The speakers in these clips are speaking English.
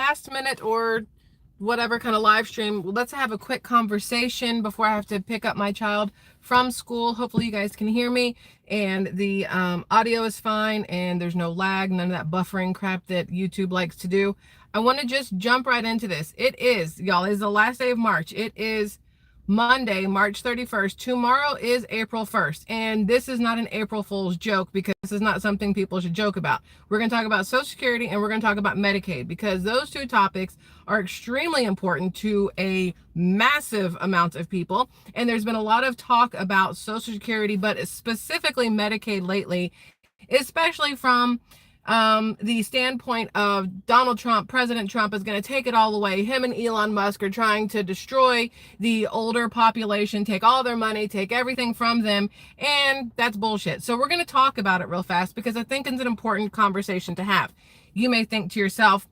last minute or whatever kind of live stream. Let's have a quick conversation before I have to pick up my child from school. Hopefully you guys can hear me and the audio is fine and there's no lag, none of that buffering crap that YouTube likes to do. I want to just jump right into this. It is, y'all, is the last day of March. It is Monday, March 31st. Tomorrow is April 1st. And this is not an April Fool's joke because this is not something people should joke about. We're going to talk about Social Security and we're going to talk about Medicaid because those two topics are extremely important to a massive amount of people. And there's been a lot of talk about Social Security, but specifically Medicaid lately, especially from the standpoint of Donald Trump. President Trump is going to take it all away. Him and Elon Musk are trying to destroy the older population, take all their money, take everything from them, and that's bullshit. So we're going to talk about it real fast because I think it's an important conversation to have. You may think to yourself,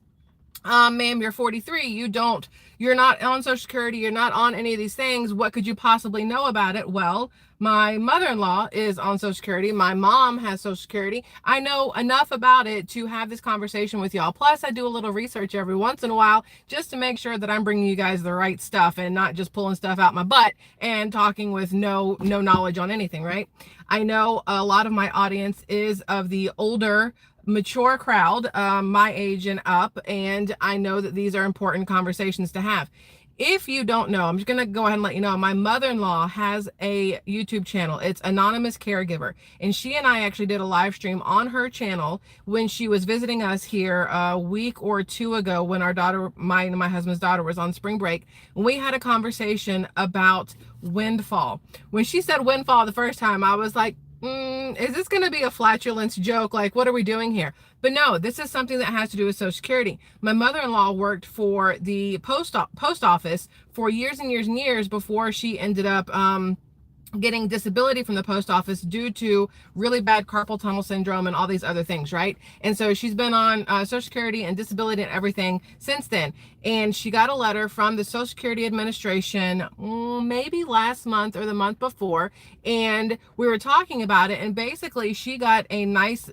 ma'am, you're 43, you're not on Social Security, you're not on any of these things. What could you possibly know about it? Well, my mother-in-law is on Social Security. My mom has Social Security. I know enough about it to have this conversation with y'all. Plus, I do a little research every once in a while just to make sure that I'm bringing you guys the right stuff and not just pulling stuff out my butt and talking with no knowledge on anything, right? I know a lot of my audience is of the older, mature crowd, my age and up, and I know that these are important conversations to have. If you don't know, I'm just going to go ahead and let you know, my mother-in-law has a YouTube channel. It's Anonymous Caregiver, and she and I actually did a live stream on her channel when she was visiting us here a week or two ago when our daughter, my husband's daughter, was on spring break, and we had a conversation about windfall. When she said windfall the first time, I was like, is this going to be a flatulence joke? Like, what are we doing here? But no, this is something that has to do with Social Security. My mother-in-law worked for the post office for years and years and years before she ended up getting disability from the post office due to really bad carpal tunnel syndrome and all these other things, right? And so she's been on Social Security and disability and everything since then. And she got a letter from the Social Security Administration maybe last month or the month before, and we were talking about it, and basically she got a nice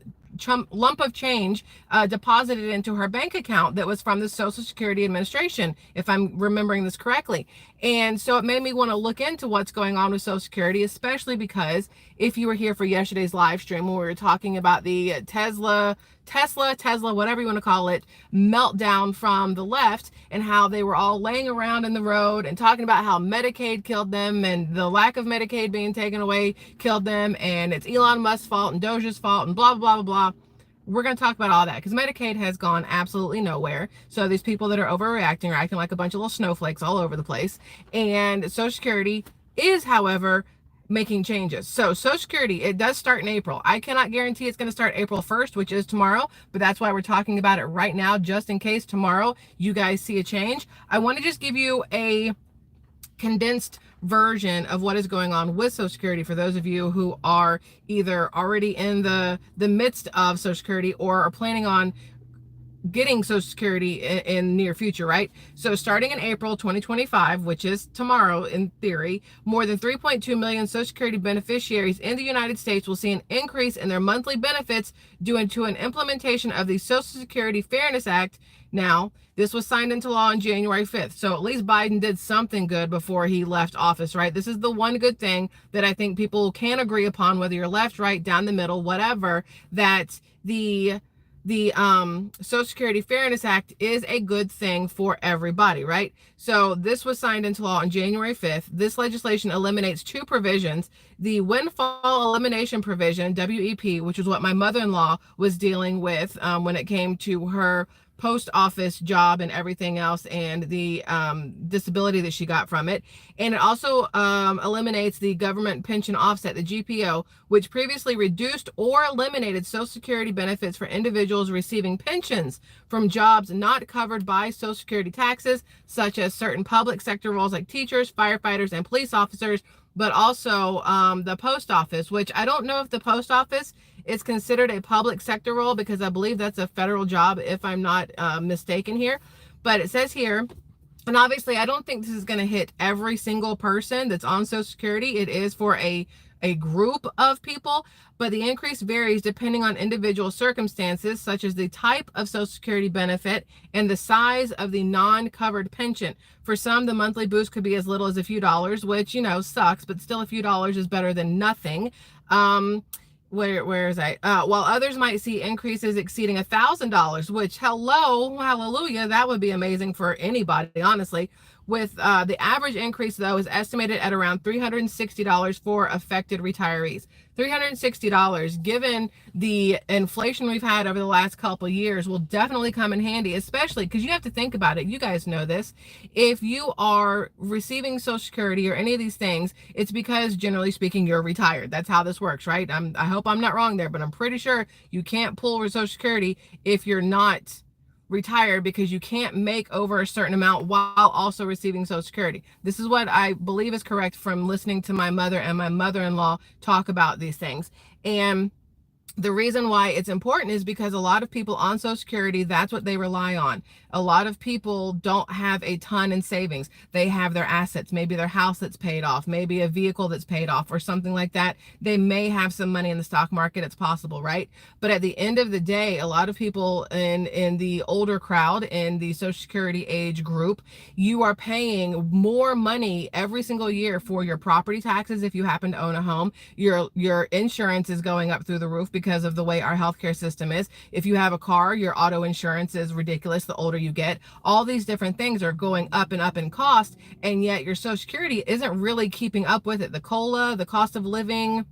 lump of change deposited into her bank account that was from the Social Security Administration, if I'm remembering this correctly. And so it made me want to look into what's going on with Social Security, especially because if you were here for yesterday's live stream when we were talking about the Tesla, whatever you want to call it, meltdown from the left and how they were all laying around in the road and talking about how Medicaid killed them and the lack of Medicaid being taken away killed them and it's Elon Musk's fault and Doge's fault and blah, blah, blah, blah. We're going to talk about all that because Medicaid has gone absolutely nowhere. So these people that are overreacting are acting like a bunch of little snowflakes all over the place. And Social Security is, however, making changes. So Social Security, it does start in April. I cannot guarantee it's going to start April 1st, which is tomorrow, but that's why we're talking about it right now, just in case tomorrow you guys see a change. I want to just give you a condensed version of what is going on with Social Security for those of you who are either already in the midst of Social Security or are planning on getting Social Security in near future, right? So starting in April 2025, which is tomorrow in theory, more than 3.2 million Social Security beneficiaries in the United States will see an increase in their monthly benefits due to an implementation of the Social Security Fairness Act. Now, this was signed into law on January 5th. So at least Biden did something good before he left office, right? This is the one good thing that I think people can agree upon, whether you're left, right, down the middle, whatever, that the Social Security Fairness Act is a good thing for everybody, right? So this was signed into law on January 5th. This legislation eliminates two provisions: the windfall elimination provision, WEP, which is what my mother-in-law was dealing with when it came to her post office job and everything else, and the disability that she got from it. And it also eliminates the government pension offset, the GPO, which previously reduced or eliminated Social Security benefits for individuals receiving pensions from jobs not covered by Social Security taxes, such as certain public sector roles like teachers, firefighters, and police officers, but also the post office, which I don't know if the post office is considered a public sector role because I believe that's a federal job, if I'm not mistaken here. But it says here, and obviously I don't think this is going to hit every single person that's on Social Security. It is for a a group of people, but the increase varies depending on individual circumstances, such as the type of Social Security benefit and the size of the non-covered pension. For some, the monthly boost could be as little as a few dollars, which, you know, sucks, but still a few dollars is better than nothing. Where is I? While others might see increases exceeding $1,000, which, hello, hallelujah, that would be amazing for anybody, honestly. With the average increase, though, is estimated at around $360 for affected retirees. $360, given the inflation we've had over the last couple of years, will definitely come in handy, especially because you have to think about it. You guys know this. If you are receiving Social Security or any of these things, it's because, generally speaking, you're retired. That's how this works, right? I hope I'm not wrong there, but I'm pretty sure you can't pull Social Security if you're not retired, because you can't make over a certain amount while also receiving Social Security. This is what I believe is correct from listening to my mother and my mother-in-law talk about these things. And the reason why it's important is because a lot of people on Social Security, that's what they rely on. A lot of people don't have a ton in savings. They have their assets, maybe their house that's paid off, maybe a vehicle that's paid off or something like that. They may have some money in the stock market. It's possible, right? But at the end of the day, a lot of people in the older crowd, in the Social Security age group, you are paying more money every single year for your property taxes if you happen to own a home. Your insurance is going up through the roof because of the way our healthcare system is. If you have a car, your auto insurance is ridiculous the older you get. All these different things are going up and up in cost, and yet your Social Security isn't really keeping up with it. The COLA, the cost of living,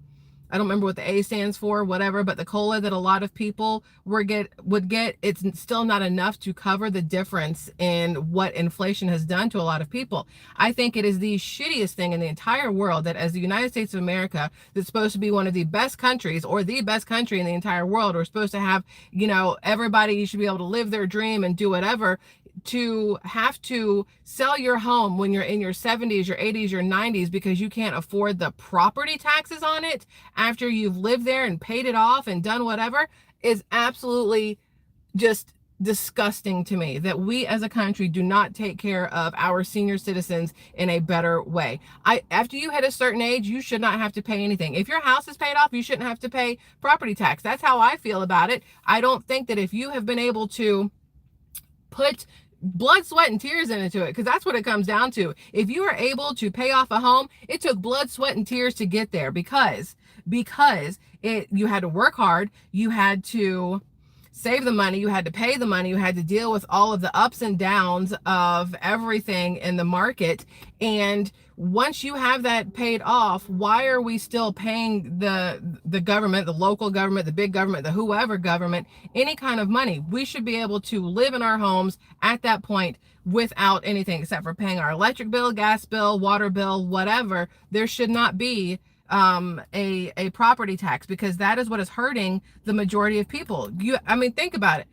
I don't remember what the A stands for, whatever, but the COLA that a lot of people would get, it's still not enough to cover the difference in what inflation has done to a lot of people. I think it is the shittiest thing in the entire world that, as the United States of America, that's supposed to be one of the best countries, or the best country in the entire world, we're supposed to have, you know, everybody should be able to live their dream and do whatever, to have to sell your home when you're in your 70s, your 80s, your 90s because you can't afford the property taxes on it after you've lived there and paid it off and done whatever, is absolutely just disgusting to me, that we as a country do not take care of our senior citizens in a better way. After you hit a certain age, you should not have to pay anything. If your house is paid off, you shouldn't have to pay property tax. That's how I feel about it. I don't think that if you have been able to put blood, sweat, and tears into it, because that's what it comes down to. If you are able to pay off a home, it took blood, sweat, and tears to get there, because you had to work hard, you had to save the money, you had to pay the money, you had to deal with all of the ups and downs of everything in the market. And once you have that paid off, why are we still paying the government, the local government, the big government, the whoever government, any kind of money? We should be able to live in our homes at that point without anything except for paying our electric bill, gas bill, water bill, whatever. There should not be a property tax, because that is what is hurting the majority of people. I mean, think about it.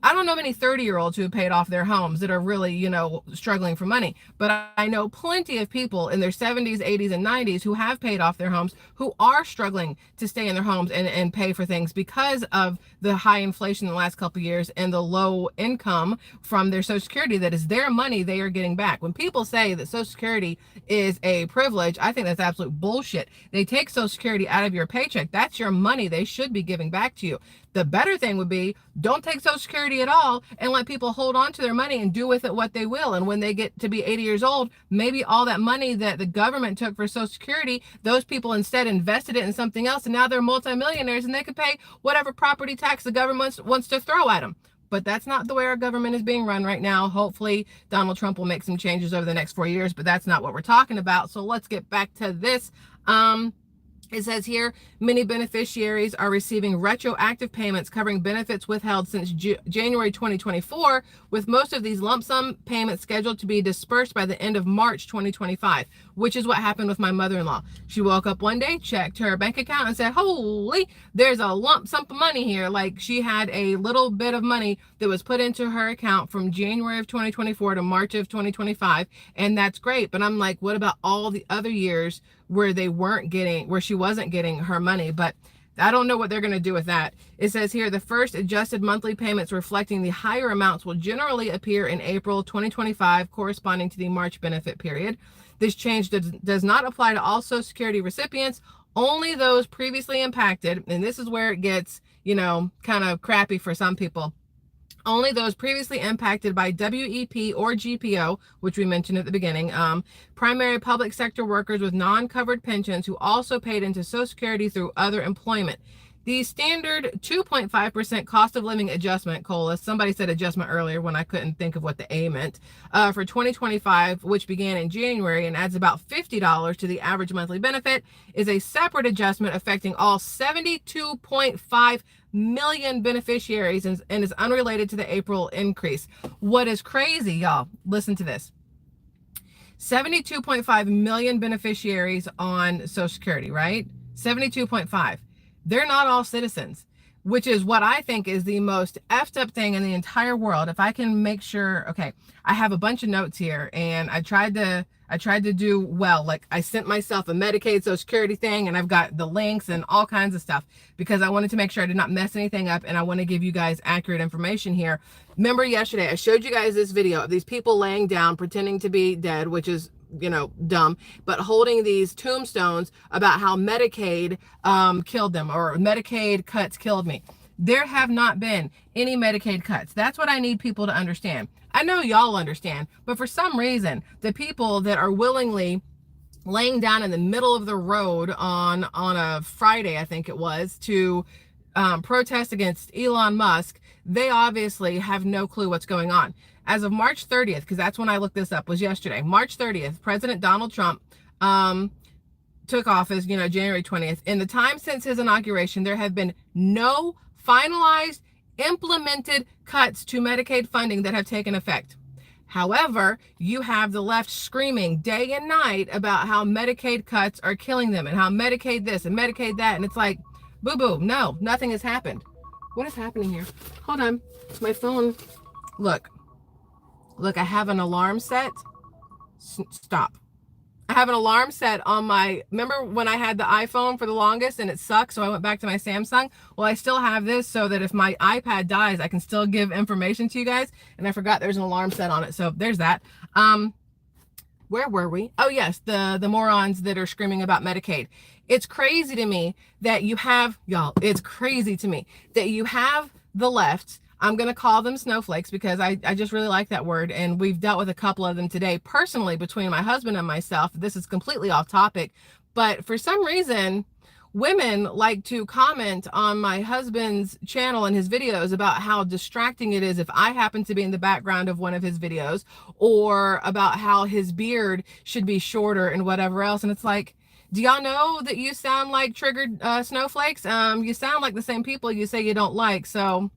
I don't know many 30-year-olds who have paid off their homes that are really, you know, struggling for money. But I know plenty of people in their 70s, 80s, and 90s who have paid off their homes, who are struggling to stay in their homes and pay for things because of the high inflation in the last couple of years and the low income from their Social Security. That is their money they are getting back. When people say that Social Security is a privilege, I think that's absolute bullshit. They take Social Security out of your paycheck. That's your money. They should be giving back to you. The better thing would be, don't take Social Security at all and let people hold on to their money and do with it what they will. And when they get to be 80 years old, maybe all that money that the government took for Social Security, those people instead invested it in something else, and now they're multimillionaires and they can pay whatever property tax the government wants to throw at them. But that's not the way our government is being run right now. Hopefully Donald Trump will make some changes over the next 4 years, but that's not what we're talking about. So let's get back to this. It says here, many beneficiaries are receiving retroactive payments covering benefits withheld since January 2024, with most of these lump sum payments scheduled to be dispersed by the end of March 2025, which is what happened with my mother-in-law. She woke up one day, checked her bank account, and said, holy, there's a lump sum of money here. Like, she had a little bit of money that was put into her account from January of 2024 to March of 2025, and that's great. But I'm like, what about all the other years where she wasn't getting her money? But I don't know what they're going to do with that. It says here, the first adjusted monthly payments reflecting the higher amounts will generally appear in April 2025, corresponding to the March benefit period. This change does not apply to all Social Security recipients. Only those previously impacted, and this is where it gets, kind of crappy for some people. Only those previously impacted by WEP or GPO, which we mentioned at the beginning, primary public sector workers with non-covered pensions who also paid into Social Security through other employment. The standard 2.5% cost of living adjustment, COLA, somebody said adjustment earlier when I couldn't think of what the A meant, for 2025, which began in January and adds about $50 to the average monthly benefit, is a separate adjustment affecting all 72.5 million beneficiaries and is unrelated to the April increase. What is crazy, y'all, listen to this. 72.5 million beneficiaries on Social Security, right? 72.5. They're not all citizens, which is what I think is the most effed up thing in the entire world. If I can make sure, okay, I have a bunch of notes here and I tried to do well. Like I sent myself a Medicaid Social Security thing and I've got the links and all kinds of stuff because I wanted to make sure I did not mess anything up and I want to give you guys accurate information here. Remember yesterday, I showed you guys this video of these people laying down pretending to be dead, which is, dumb, but holding these tombstones about how Medicaid killed them or Medicaid cuts killed me. There have not been any Medicaid cuts. That's what I need people to understand. I know y'all understand, but for some reason, the people that are willingly laying down in the middle of the road on a Friday, I think it was, to protest against Elon Musk, they obviously have no clue what's going on. As of March 30th, because that's when I looked this up, was yesterday, March 30th, President Donald Trump took office, January 20th. In the time since his inauguration, there have been no finalized, implemented cuts to Medicaid funding that have taken effect. However, you have the left screaming day and night about how Medicaid cuts are killing them and how Medicaid this and Medicaid that. And it's like, boo-boo, no, nothing has happened. What is happening here? Hold on. My phone. Look, I have an alarm set. Stop. I have an alarm set on my, remember when I had the iPhone for the longest and it sucked, so I went back to my Samsung? Well, I still have this so that if my iPad dies, I can still give information to you guys. And I forgot there's an alarm set on it, so there's that. Where were we? Oh yes, the morons that are screaming about Medicaid. It's crazy to me that you have, y'all, it's crazy to me that you have the left. I'm going to call them snowflakes because I just really like that word. And we've dealt with a couple of them today personally between my husband and myself. This is completely off topic, but for some reason, women like to comment on my husband's channel and his videos about how distracting it is if I happen to be in the background of one of his videos, or about how his beard should be shorter and whatever else. And it's like, do y'all know that you sound like triggered snowflakes? You sound like the same people you say you don't like. So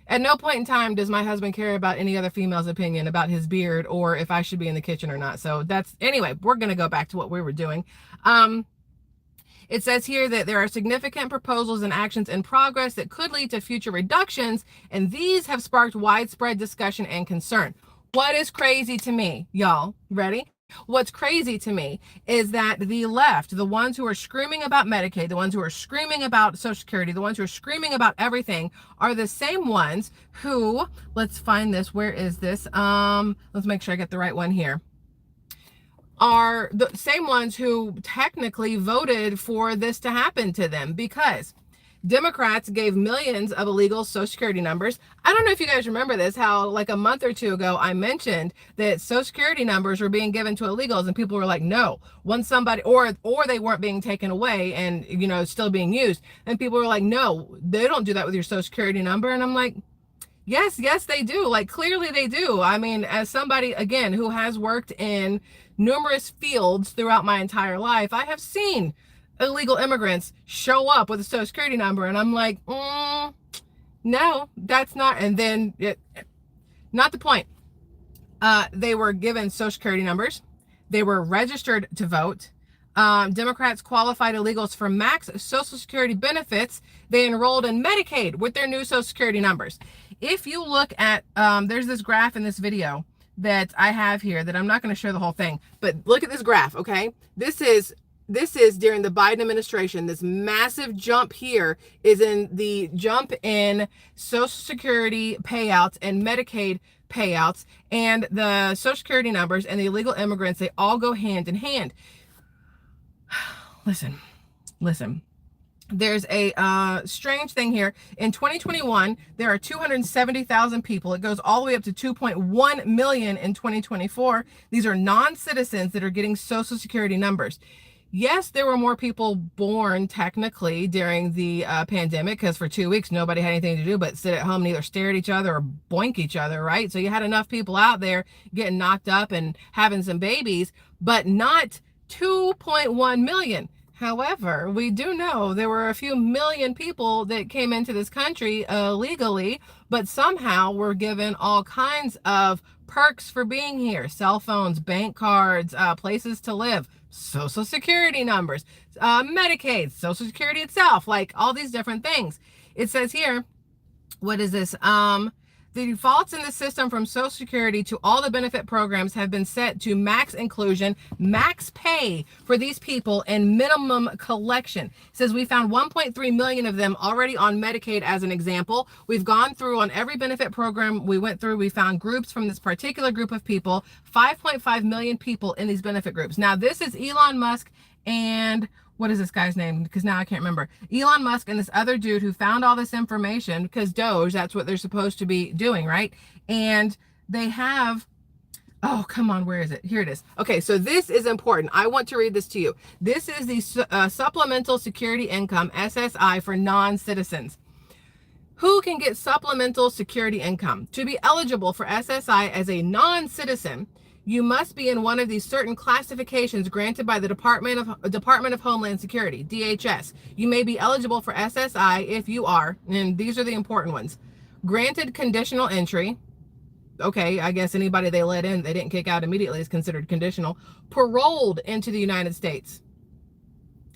at no point in time does my husband care about any other female's opinion about his beard or if I should be in the kitchen or not. So that's, anyway, we're going to go back to what we were doing. It says here that there are significant proposals and actions in progress that could lead to future reductions, and these have sparked widespread discussion and concern. What is crazy to me, y'all, ready? What's crazy to me is that the left, the ones who are screaming about Medicaid, the ones who are screaming about Social Security, the ones who are screaming about everything are the same ones who, let's find this, where is this? Let's make sure I get the right one here. Are the same ones who technically voted for this to happen to them, because Democrats gave millions of illegal Social Security numbers. I don't know if you guys remember this, how like a month or two ago, I mentioned that Social Security numbers were being given to illegals and people were like, no, once somebody, or they weren't being taken away and, still being used. And people were like, no, they don't do that with your Social Security number. And I'm like, yes, they do. Like, clearly they do. I mean, as somebody, again, who has worked in numerous fields throughout my entire life, I have seen illegal immigrants show up with a Social Security number, and I'm like, no, that's not. And then, not the point. They were given Social Security numbers. They were registered to vote. Democrats qualified illegals for max Social Security benefits. They enrolled in Medicaid with their new Social Security numbers. If you look at, there's this graph in this video that I have here that I'm not going to show the whole thing, but look at this graph, okay? This is during the Biden administration. This massive jump here is in the jump in Social Security payouts and Medicaid payouts, and the Social Security numbers and the illegal immigrants, they all go hand in hand. Listen, Listen, there's a strange thing here. In 2021, there are 270,000 people. It goes all the way up to 2.1 million in 2024. These are non-citizens that are getting Social Security numbers. Yes, there were more people born technically during the pandemic, because for 2 weeks, nobody had anything to do but sit at home and either stare at each other or boink each other, right? So you had enough people out there getting knocked up and having some babies, but not 2.1 million. However, we do know there were a few million people that came into this country illegally, but somehow were given all kinds of perks for being here: cell phones, bank cards, places to live, Social Security numbers, Medicaid, Social Security itself, like all these different things. It says here, what is this? The defaults in the system from Social Security to all the benefit programs have been set to max inclusion, max pay for these people, and minimum collection. It says we found 1.3 million of them already on Medicaid as an example. We've gone through on every benefit program we went through. We found groups from this particular group of people, 5.5 million people in these benefit groups. Now, this is Elon Musk and what is this guy's name? Because now I can't remember. Elon Musk and this other dude who found all this information, because Doge, that's what they're supposed to be doing, right? And they have, oh, come on, where is it? Here it is. Okay, so this is important. I want to read this to you. This is the Supplemental Security Income, SSI, for non-citizens. Who can get Supplemental Security Income? To be eligible for SSI as a non-citizen, you must be in one of these certain classifications granted by the Department of Homeland Security, DHS. You may be eligible for SSI if you are, and these are the important ones: granted conditional entry. Okay, I guess anybody they let in, they didn't kick out immediately, is considered conditional. Paroled into the United States.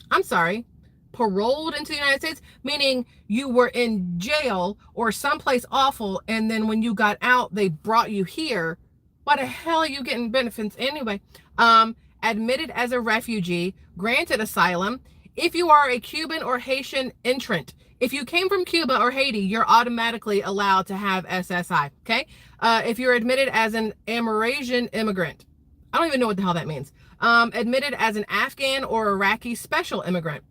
I'm sorry, paroled into the United States, meaning you were in jail or someplace awful, and then when you got out, they brought you here. Why the hell are you getting benefits anyway? Admitted as a refugee, granted asylum. If you are a Cuban or Haitian entrant, if you came from Cuba or Haiti, you're automatically allowed to have SSI, okay? If you're admitted as an Amerasian immigrant, I don't even know what the hell that means. Admitted as an Afghan or Iraqi special immigrant,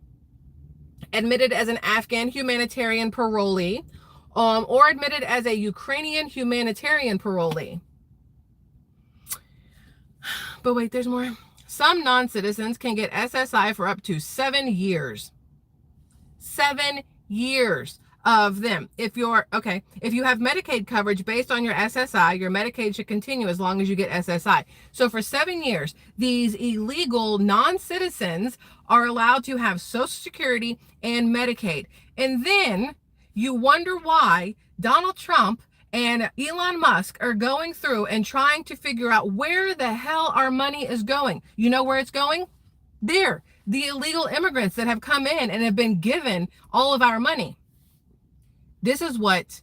admitted as an Afghan humanitarian parolee, or admitted as a Ukrainian humanitarian parolee. But wait, there's more. Some non-citizens can get SSI for up to 7 years. 7 years of them. If you have Medicaid coverage based on your SSI, your Medicaid should continue as long as you get SSI. So for 7 years, these illegal non-citizens are allowed to have Social Security and Medicaid. And then you wonder why Donald Trump and Elon Musk are going through and trying to figure out where the hell our money is going. You know where it's going? There. The illegal immigrants that have come in and have been given all of our money. This is what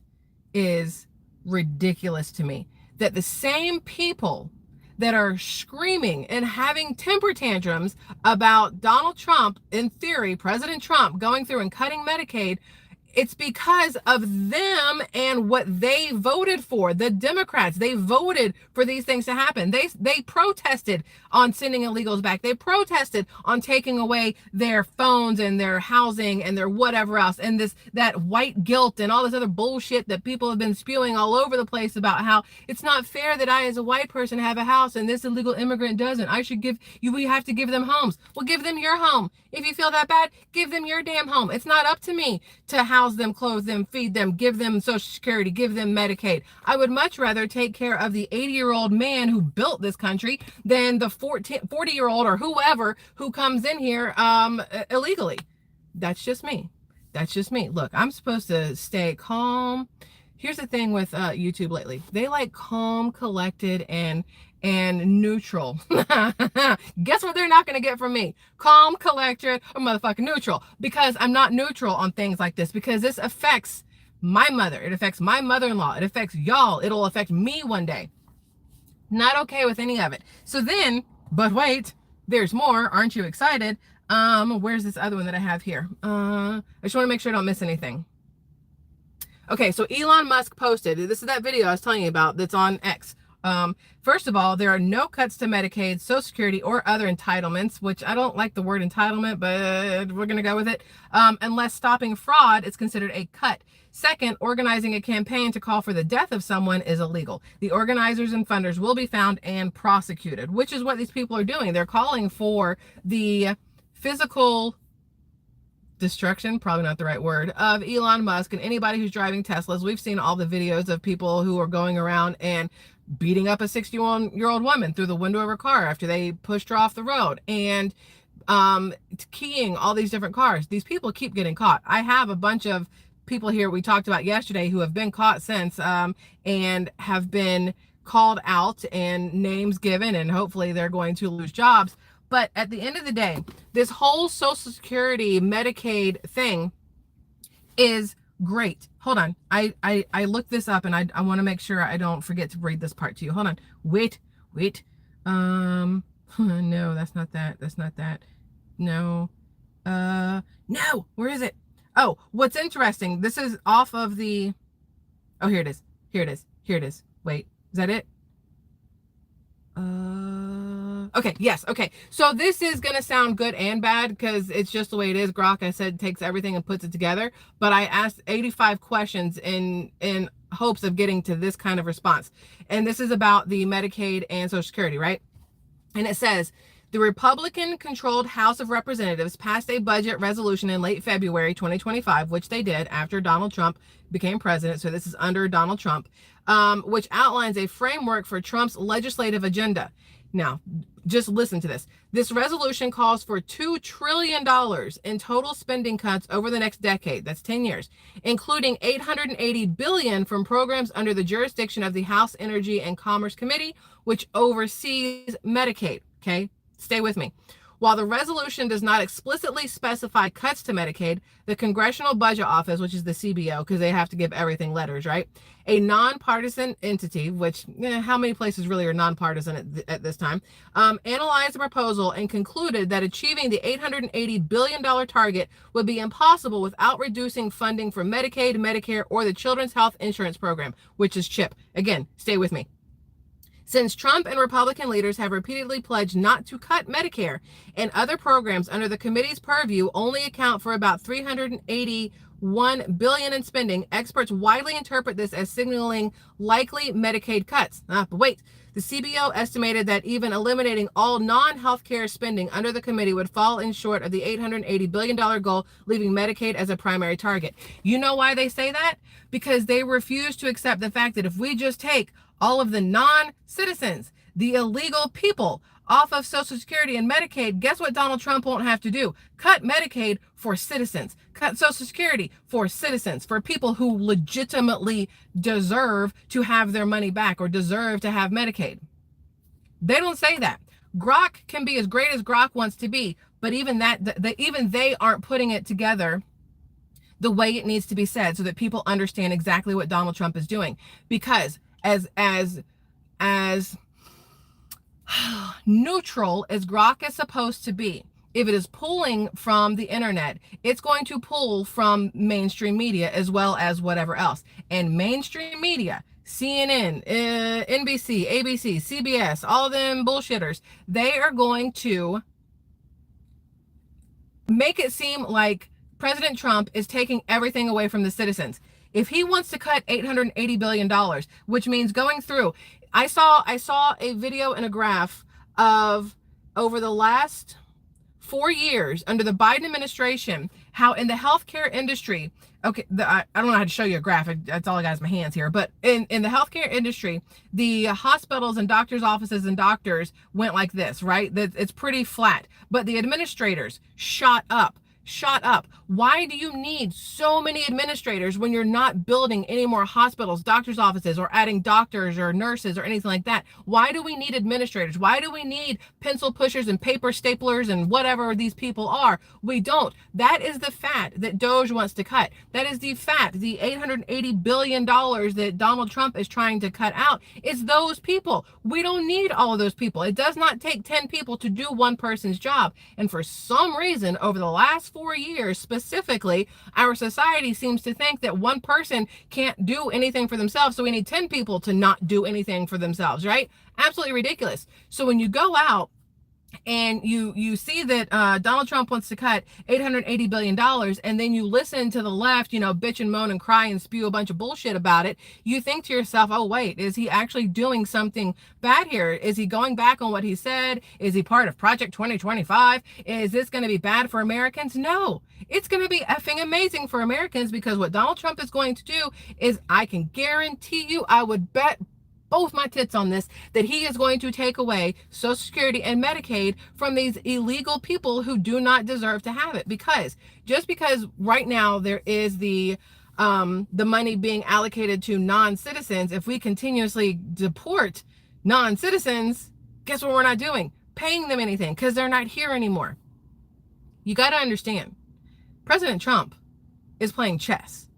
is ridiculous to me. That the same people that are screaming and having temper tantrums about Donald Trump, in theory, President Trump, going through and cutting Medicaid, it's because of them and what they voted for. The Democrats, they voted for these things to happen. They protested on sending illegals back. They protested on taking away their phones and their housing and their whatever else. And that white guilt and all this other bullshit that people have been spewing all over the place about how it's not fair that I as a white person have a house and this illegal immigrant doesn't. We have to give them homes. Well, give them your home. If you feel that bad, give them your damn home. It's not up to me to house them, clothe them, feed them, give them Social Security, give them Medicaid. I would much rather take care of the 80-year-old man who built this country than the 40-year-old or whoever who comes in here illegally. That's just me. That's just me. Look, I'm supposed to stay calm. Here's the thing with YouTube lately. They like calm, collected, and neutral. Guess what they're not going to get from me? Calm, collected, or motherfucking neutral. Because I'm not neutral on things like this. Because this affects my mother. It affects my mother-in-law. It affects y'all. It'll affect me one day. Not okay with any of it. So then, but wait, there's more. Aren't you excited? Where's this other one that I have here? I just want to make sure I don't miss anything. Okay, so Elon Musk posted, this is that video I was telling you about that's on X. First of all, there are no cuts to Medicaid, Social Security, or other entitlements, which I don't like the word entitlement, but we're going to go with it. Unless stopping fraud is considered a cut. Second, organizing a campaign to call for the death of someone is illegal. The organizers and funders will be found and prosecuted, which is what these people are doing. They're calling for the physical destruction, probably not the right word, of Elon Musk and anybody who's driving Teslas. We've seen all the videos of people who are going around and beating up a 61-year-old woman through the window of her car after they pushed her off the road, and keying all these different cars. These people keep getting caught. I have a bunch of people here we talked about yesterday who have been caught since, and have been called out and names given, and hopefully they're going to lose jobs. But at the end of the day, this whole Social Security, Medicaid thing is great. Hold on. I looked this up, and I want to make sure I don't forget to read this part to you. Hold on. Wait. No, that's not that. That's not that. No. No. Where is it? Oh, what's interesting. This is off of the, oh, here it is. Here it is. Wait, is that it? Okay, yes, okay. So this is going to sound good and bad because it's just the way it is. Grok, I said, takes everything and puts it together. But I asked 85 questions in hopes of getting to this kind of response. And this is about the Medicaid and Social Security, right? And it says, the Republican-controlled House of Representatives passed a budget resolution in late February 2025, which they did after Donald Trump became president. So this is under Donald Trump, which outlines a framework for Trump's legislative agenda. Now, just listen to this. This resolution calls for $2 trillion in total spending cuts over the next decade. That's 10 years, including $880 billion from programs under the jurisdiction of the House Energy and Commerce Committee, which oversees Medicaid. Okay, stay with me. While the resolution does not explicitly specify cuts to Medicaid, the Congressional Budget Office, which is the CBO, because they have to give everything letters, right? A nonpartisan entity, which how many places really are nonpartisan at this time, analyzed the proposal and concluded that achieving the $880 billion target would be impossible without reducing funding for Medicaid, Medicare, or the Children's Health Insurance Program, which is CHIP. Again, stay with me. Since Trump and Republican leaders have repeatedly pledged not to cut Medicare, and other programs under the committee's purview only account for about $381 billion in spending, experts widely interpret this as signaling likely Medicaid cuts. But wait, the CBO estimated that even eliminating all non-healthcare spending under the committee would fall in short of the $880 billion goal, leaving Medicaid as a primary target. You know why they say that? Because they refuse to accept the fact that if we just take all of the non-citizens, the illegal people, off of Social Security and Medicaid, guess what Donald Trump won't have to do? Cut Medicaid for citizens. Cut Social Security for citizens, for people who legitimately deserve to have their money back or deserve to have Medicaid. They don't say that. Grok can be as great as Grok wants to be, but even they aren't putting it together the way it needs to be said so that people understand exactly what Donald Trump is doing. Because as neutral as Grok is supposed to be, if it is pulling from the internet, it's going to pull from mainstream media as well as whatever else. And mainstream media, CNN, NBC, ABC, CBS, all of them bullshitters, they are going to make it seem like President Trump is taking everything away from the citizens. If he wants to cut $880 billion, which means going through, I saw a video and a graph of over the last 4 years under the Biden administration, how in the healthcare industry, okay, I don't know how to show you a graph. That's all I got is my hands here. But in the healthcare industry, the hospitals and doctors' offices and doctors went like this, right? It's pretty flat. But the administrators shot up. Why do you need so many administrators when you're not building any more hospitals, doctors' offices, or adding doctors or nurses or anything like that? Why do we need administrators? Why do we need pencil pushers and paper staplers and whatever these people are? We don't. That is the fat that Doge wants to cut. That is the fat, the $880 billion that Donald Trump is trying to cut out. It's those people. We don't need all of those people. It does not take 10 people to do one person's job. And for some reason, over the last 4 4 years specifically, our society seems to think that one person can't do anything for themselves, so we need 10 people to not do anything for themselves, right? Absolutely ridiculous. So when you go out and you see that Donald Trump wants to cut $880 billion, and then you listen to the left, bitch and moan and cry and spew a bunch of bullshit about it, you think to yourself, oh, wait, is he actually doing something bad here? Is he going back on what he said? Is he part of Project 2025? Is this going to be bad for Americans? No, it's going to be effing amazing for Americans, because what Donald Trump is going to do is, I can guarantee you, I would bet both my tits on this, that he is going to take away Social Security and Medicaid from these illegal people who do not deserve to have it. Because just because right now there is the money being allocated to non-citizens, if we continuously deport non-citizens, guess what we're not doing? Paying them anything, because they're not here anymore. You got to understand, President Trump is playing chess.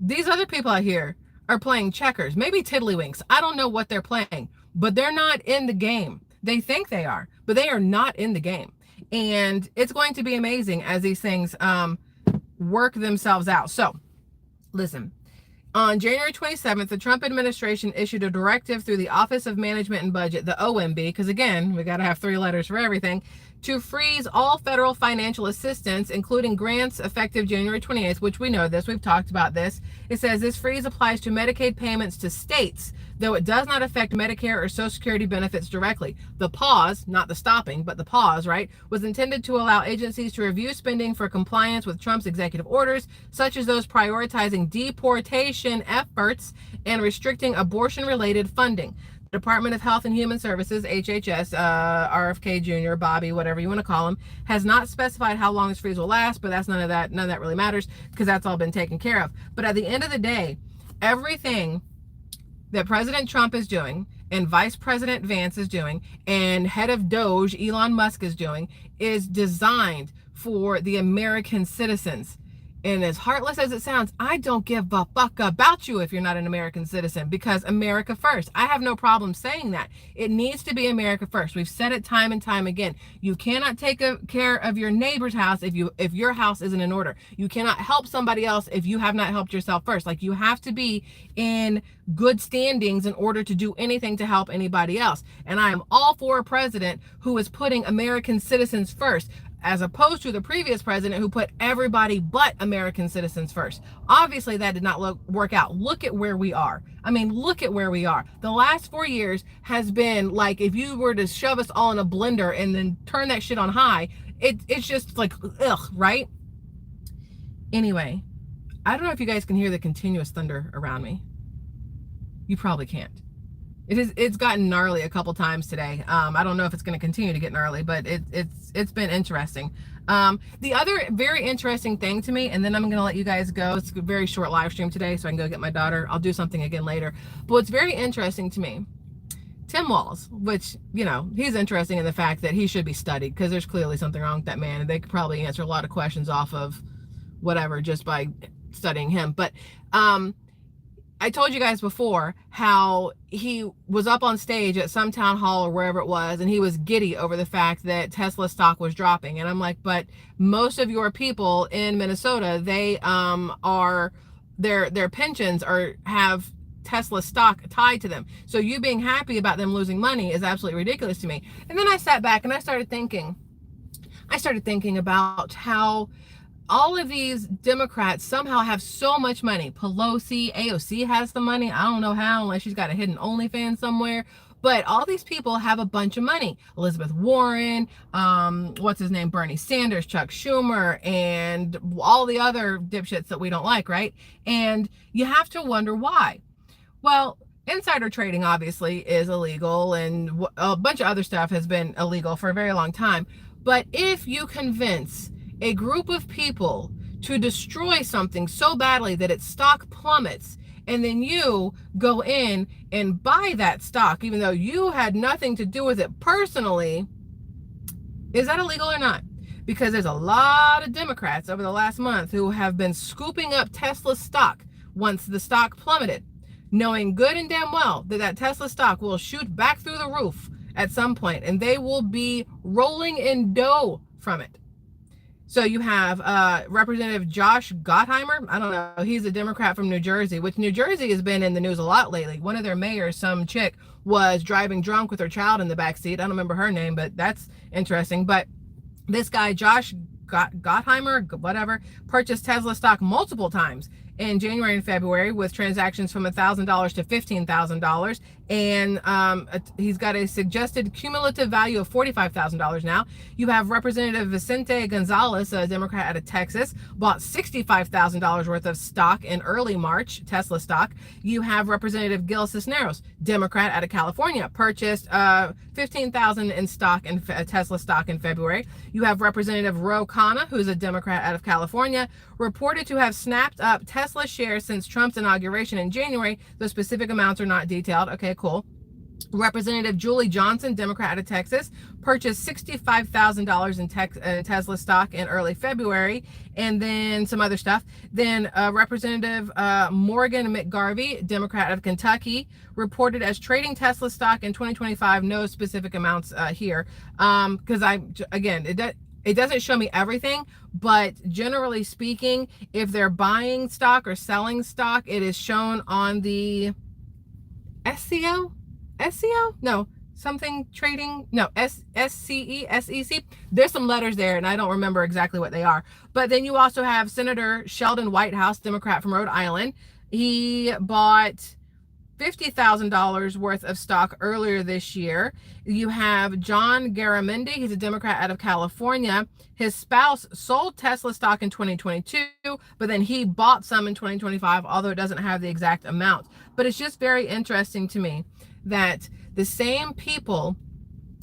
These other people out here are playing checkers, maybe tiddlywinks. I don't know what they're playing, but they're not in the game. They think they are, but they are not in the game. And it's going to be amazing as these things work themselves out. So listen, on January 27th, the Trump administration issued a directive through the Office of Management and Budget, the OMB, because again, we got to have 3 letters for everything, to freeze all federal financial assistance, including grants, effective January 28th, which we know this, we've talked about this. It says this freeze applies to Medicaid payments to states, though it does not affect Medicare or Social Security benefits directly. The pause, not the stopping, but the pause, right, was intended to allow agencies to review spending for compliance with Trump's executive orders, such as those prioritizing deportation efforts and restricting abortion-related funding. The Department of Health and Human Services, HHS, RFK Jr., Bobby, whatever you want to call him, has not specified how long this freeze will last, but that's none of that really matters, because that's all been taken care of. But at the end of the day, everything that President Trump is doing, and Vice President Vance is doing, and head of Doge, Elon Musk, is doing, is designed for the American citizens. And as heartless as it sounds, I don't give a fuck about you if you're not an American citizen, because America first. I have no problem saying that. It needs to be America first. We've said it time and time again. You cannot take care of your neighbor's house if your house isn't in order. You cannot help somebody else if you have not helped yourself first. Like, you have to be in good standings in order to do anything to help anybody else. And I am all for a president who is putting American citizens first, as opposed to the previous president who put everybody but American citizens first. Obviously, that did not work out. Look at where we are. I mean, look at where we are. The last 4 years has been like, if you were to shove us all in a blender and then turn that shit on high, it's just like, ugh, right? Anyway, I don't know if you guys can hear the continuous thunder around me. You probably can't. It's gotten gnarly a couple times today. I don't know if it's going to continue to get gnarly, but it's been interesting. The other very interesting thing to me, and then I'm going to let you guys go. It's a very short live stream today, so I can go get my daughter. I'll do something again later. But what's very interesting to me, Tim Walz, which, he's interesting in the fact that he should be studied, because there's clearly something wrong with that man, and they could probably answer a lot of questions off of whatever just by studying him. But I told you guys before how he was up on stage at some town hall or wherever it was, and he was giddy over the fact that Tesla stock was dropping. And I'm like, but most of your people in Minnesota, they their pensions have Tesla stock tied to them. So you being happy about them losing money is absolutely ridiculous to me. And then I sat back and I started thinking about how all of these Democrats somehow have so much money. Pelosi, AOC has the money. I don't know how, unless she's got a hidden OnlyFans somewhere. But all these people have a bunch of money. Elizabeth Warren, what's his name? Bernie Sanders, Chuck Schumer, and all the other dipshits that we don't like, right? And you have to wonder why. Well, insider trading obviously is illegal, and a bunch of other stuff has been illegal for a very long time. But if you convince a group of people to destroy something so badly that its stock plummets, and then you go in and buy that stock, even though you had nothing to do with it personally, is that illegal or not? Because there's a lot of Democrats over the last month who have been scooping up Tesla stock once the stock plummeted, knowing good and damn well that Tesla stock will shoot back through the roof at some point, and they will be rolling in dough from it. So you have Representative Josh Gottheimer. I don't know. He's a Democrat from New Jersey, which New Jersey has been in the news a lot lately. One of their mayors, some chick, was driving drunk with her child in the back seat. I don't remember her name, but that's interesting. But this guy, Josh Gottheimer, whatever, purchased Tesla stock multiple times in January and February with transactions from $1,000 to $15,000. And he's got a suggested cumulative value of $45,000 now. You have Representative Vicente Gonzalez, a Democrat out of Texas, bought $65,000 worth of stock in early March, Tesla stock. You have Representative Gil Cisneros, Democrat out of California, purchased $15,000 in stock in Tesla stock in February. You have Representative Ro Khanna, who's a Democrat out of California, reported to have snapped up Tesla shares since Trump's inauguration in January. The specific amounts are not detailed. Okay, cool. Representative Julie Johnson, Democrat out of Texas, purchased $65,000 in Tesla stock in early February, and then some other stuff. Then Representative Morgan McGarvey, Democrat out of Kentucky, reported as trading Tesla stock in 2025. No specific amounts here, because it doesn't show me everything, but generally speaking, if they're buying stock or selling stock, it is shown on the SCO? No, something trading. No, SEC. There's some letters there, and I don't remember exactly what they are. But then you also have Senator Sheldon Whitehouse, Democrat from Rhode Island. He bought $50,000 worth of stock earlier this year. You have John Garamendi. He's a Democrat out of California. His spouse sold Tesla stock in 2022, but then he bought some in 2025, although it doesn't have the exact amount. But it's just very interesting to me that the same people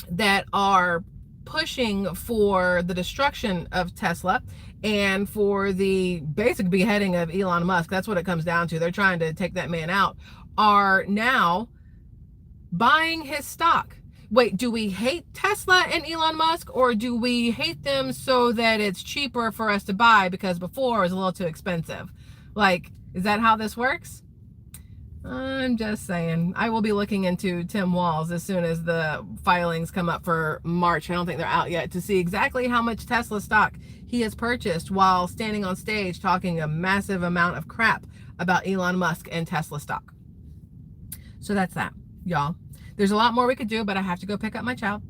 that are pushing for the destruction of Tesla and for the basic beheading of Elon Musk, that's what it comes down to. They're trying to take that man out, are now buying his stock. Wait, do we hate Tesla and Elon Musk, or do we hate them so that it's cheaper for us to buy because before it was a little too expensive? Like, is that how this works? I'm just saying. I will be looking into Tim Walz as soon as the filings come up for March. I don't think they're out yet, to see exactly how much Tesla stock he has purchased while standing on stage talking a massive amount of crap about Elon Musk and Tesla stock. So that's that, y'all. There's a lot more we could do, but I have to go pick up my child.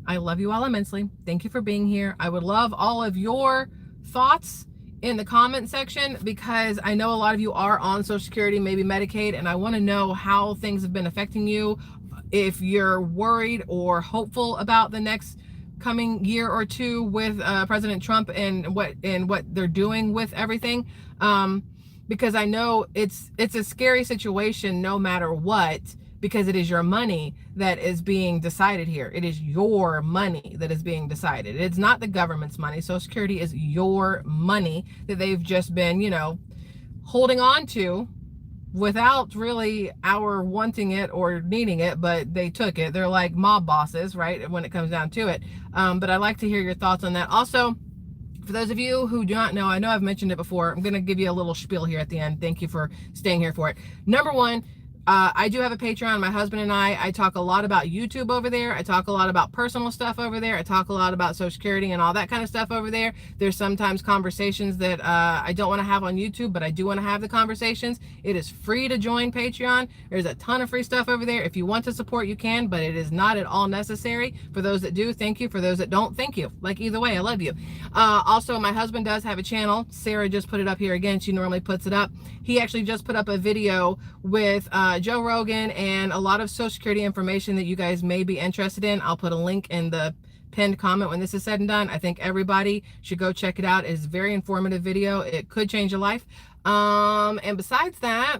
I love you all immensely. Thank you for being here. I would love all of your thoughts in the comment section, because I know a lot of you are on Social Security, maybe Medicaid, and I want to know how things have been affecting you, if you're worried or hopeful about the next coming year or two with President Trump and what they're doing with everything, because I know it's a scary situation no matter what, because it is your money that is being decided here. It is your money that is being decided. It's not the government's money. Social Security is your money that they've just been, holding on to without really our wanting it or needing it, but they took it. They're like mob bosses, right, when it comes down to it. But I'd like to hear your thoughts on that. Also, for those of you who do not know, I know I've mentioned it before. I'm going to give you a little spiel here at the end. Thank you for staying here for it. Number one, I do have a Patreon. My husband and I talk a lot about YouTube over there. I talk a lot about personal stuff over there. I talk a lot about Social Security and all that kind of stuff over there. There's sometimes conversations that I don't want to have on YouTube, but I do want to have the conversations. It is free to join Patreon. There's a ton of free stuff over there. If you want to support, you can, but it is not at all necessary. For those that do, thank you. For those that don't, thank you. Like, either way, I love you. Also, my husband does have a channel. Sarah just put it up here again. She normally puts it up. He actually just put up a video with Joe Rogan and a lot of Social Security information that you guys may be interested in. I'll put a link in the pinned comment when this is said and done. I think everybody should go check it out. It's a very informative video. It could change your life. And besides that,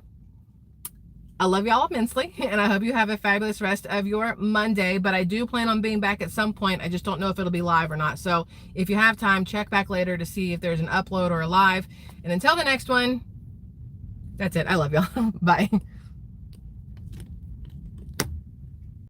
I love y'all immensely, and I hope you have a fabulous rest of your Monday. But I do plan on being back at some point. I just don't know if it'll be live or not. So if you have time, check back later to see if there's an upload or a live. And until the next one, that's it. I love y'all. Bye.